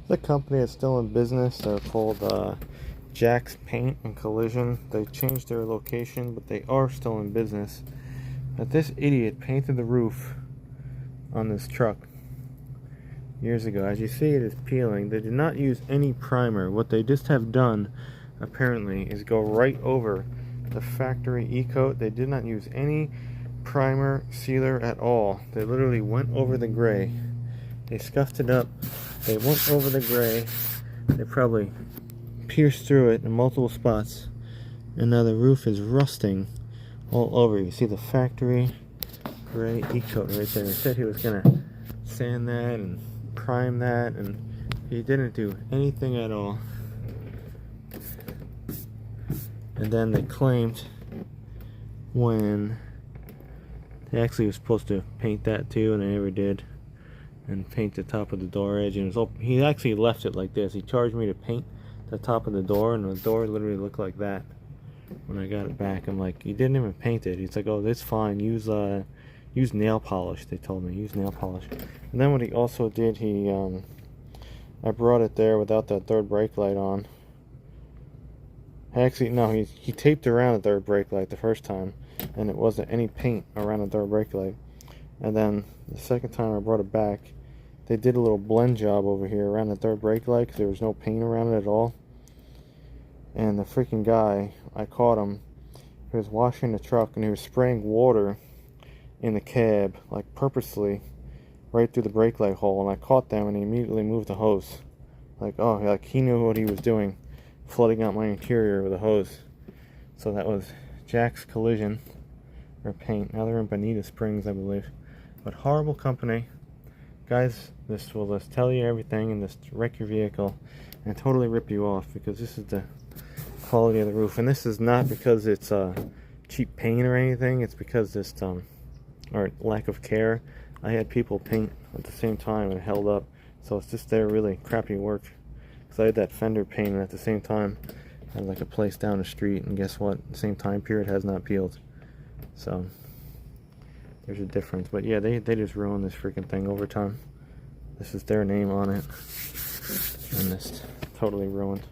The company is still in business. They're called Jack's Paint and Collision. They changed their location, but they are still in business. But this idiot painted the roof on this truck years ago. As you see, it is peeling. They did not use any primer. What they just have done, apparently, is go right over the factory e-coat. They did not use any primer sealer at all. They literally went over the gray. They scuffed it up. They went over the gray. They probably pierced through it in multiple spots. And now the roof is rusting all over. You see the factory gray e-coat right there. He said he was going to sand that and prime that, and he didn't do anything at all. And then they claimed when they actually were supposed to paint that too, and they never did, and paint the top of the door edge, and it was open. He actually left it like this. He charged me to paint the top of the door, and the door literally looked like that when I got it back. I'm like, you didn't even paint it. He's like, oh, that's fine, use nail polish. They told me use nail polish. And then what he also did, I brought it there without that third brake light on. Actually, no, he taped around the third brake light the first time, and it wasn't any paint around the third brake light. And then the second time I brought it back, they did a little blend job over here around the third brake light because there was no paint around it at all. And the freaking guy, I caught him, he was washing the truck and he was spraying water in the cab, like purposely, right through the brake light hole. And I caught them, and he immediately moved the hose. Like, oh, like he knew what he was doing, flooding out my interior with a hose. So that was Jack's Collision, or Paint. Now they're in Bonita Springs, I believe. But horrible company. Guys, this will just tell you everything and just wreck your vehicle and totally rip you off, because this is the quality of the roof. And this is not because it's cheap paint or anything. It's because this or lack of care. I had people paint at the same time and it held up. So it's just their really crappy work. Because I had that fender painted at the same time. I had like a place down the street, and guess what? The same time period has not peeled. So there's a difference. But yeah, they just ruined this freaking thing over time. This is their name on it. And it's totally ruined.